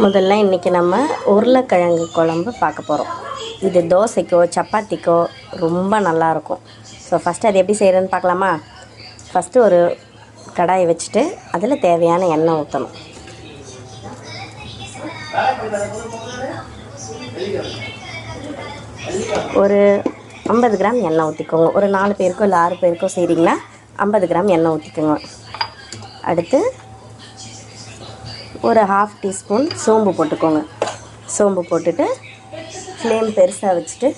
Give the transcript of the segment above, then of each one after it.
முதல்ல இன்றைக்கி நம்ம உருளைக்கிழங்கு குழம்பு பார்க்க போகிறோம். இது தோசைக்கோ சப்பாத்திக்கோ ரொம்ப நல்லாயிருக்கும். ஸோ ஃபஸ்ட்டு அது எப்படி செய்கிறதுன்னு பார்க்கலாமா? ஃபஸ்ட்டு ஒரு கடாயை வச்சுட்டு அதில் தேவையான எண்ணெய் ஊற்றணும். ஒரு 50 கிராம் எண்ணெய் ஊற்றிக்கோங்க. ஒரு 4 பேருக்கோ இல்லை 6 பேருக்கோ செய்கிறீங்கன்னா 50 கிராம் எண்ணெய் ஊற்றிக்கோங்க. அடுத்து ஒரு 1/2 டீஸ்பூன் சோம்பு போட்டுக்கோங்க. சோம்பு போட்டுட்டு ஃப்ளேம் பெருசாக வச்சுட்டு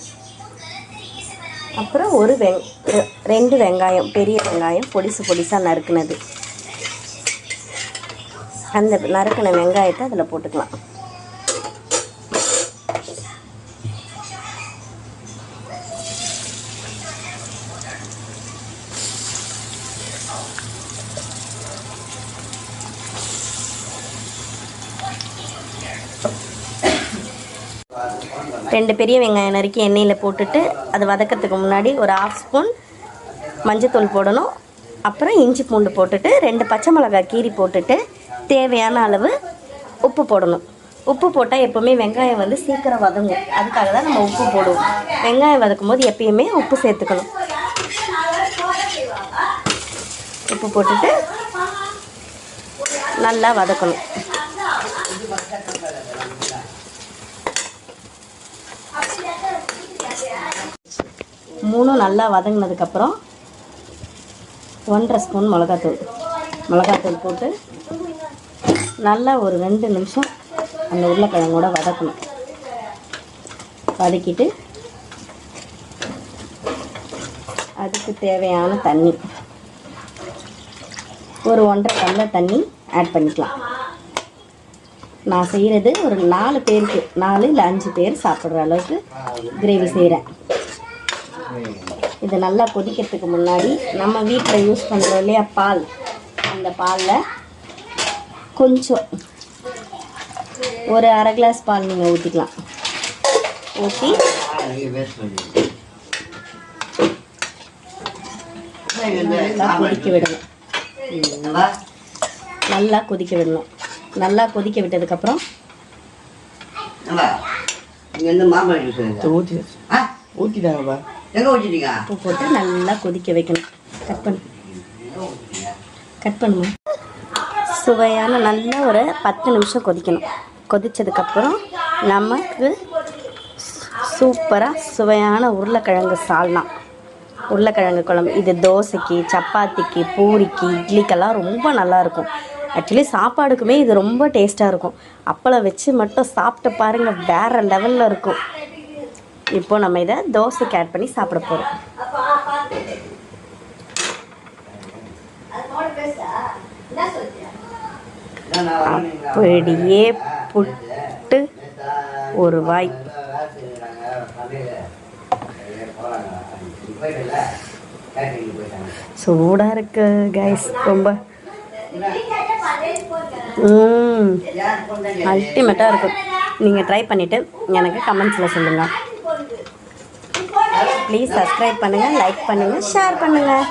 அப்புறம் 2 வெங்காயம், பெரிய வெங்காயம் பொடிசாக நறுக்குனது, அந்த நறுக்கின வெங்காயத்தை அதில் போட்டுக்கலாம். ரெண்டு பெரிய வெங்காயம் நறுக்கி எண்ணெயில் போட்டுட்டு அது வதக்கிறதுக்கு முன்னாடி ஒரு 1/2 ஸ்பூன் மஞ்சத்தூள் போடணும். அப்புறம் இஞ்சி பூண்டு போட்டுட்டு 2 பச்சை மிளகாய் கீரி போட்டுட்டு தேவையான அளவு உப்பு போடணும். உப்பு போட்டால் எப்போவுமே வெங்காயம் சீக்கிரம் வதங்கும். அதுக்காக தான் நம்ம உப்பு போடுவோம். வெங்காயம் வதக்கும் போது எப்பயுமே உப்பு சேர்த்துக்கணும். உப்பு போட்டுட்டு நல்லா வதக்கணும். மூணும் நல்லா வதங்கினதுக்கப்புறம் 1/2 ஸ்பூன் மிளகாத்தூள் போட்டு நல்லா ஒரு 2 நிமிஷம் அந்த உருளைக்கிழங்கோட வதக்கணும். வதக்கிட்டு அதுக்கு தேவையான தண்ணி ஒரு 1.5 டம்ளர் தண்ணி ஆட் பண்ணிக்கலாம். நான் செய்கிறது ஒரு 4 பேருக்கு, 4 இல்லை 5 பேர் சாப்பிட்ற அளவுக்கு கிரேவி செய்கிறேன். இது நல்லா கொதிக்கிறதுக்கு முன்னாடி நம்ம வீட்டில் யூஸ் பண்ணுறோம் இல்லையா பால், அந்த பாலில் கொஞ்சம் ஒரு 1/2 கிளாஸ் பால் நீங்கள் ஊற்றிக்கலாம். ஊற்றி நல்லா கொதிக்க விடணும். நல்லா கொதிக்க விட்டதுக்கப்புறம் உப்பு போட்டு நல்லா கொதிக்க வைக்கணும். கட் பண்ணுமா. சுவையான நல்லா ஒரு 10 நிமிஷம் கொதிக்கணும். கொதித்ததுக்கப்புறம் நமக்கு சூப்பராக சுவையான உருளைக்கிழங்கு சால்னா, உருளைக்கிழங்கு குழம்பு. இது தோசைக்கு, சப்பாத்திக்கு, பூரிக்கு, இட்லிக்கெல்லாம் ரொம்ப நல்லாயிருக்கும். ஆக்சுவலி சாப்பாடுக்குமே இது ரொம்ப டேஸ்ட்டாக இருக்கும். அப்பளம் வச்சு மட்டும் சாப்பிட்டு பாருங்கள், வேறு லெவலில் இருக்கும். இப்போ நம்ம இதை தோசைக்கு ஆட் பண்ணி சாப்பிட போகிறோம். அப்படியே புட்டு ஒரு வாய். சூடாக இருக்கு கைஸ், ரொம்ப அல்டிமேட்டாக இருக்கும். நீங்கள் ட்ரை பண்ணிவிட்டு எனக்கு கமெண்ட்ஸில் சொல்லுங்கள். ப்ளீஸ் சப்ஸ்கிரைப் பண்ணுங்கள், லைக் பண்ணுங்கள், ஷேர் பண்ணுங்கள்.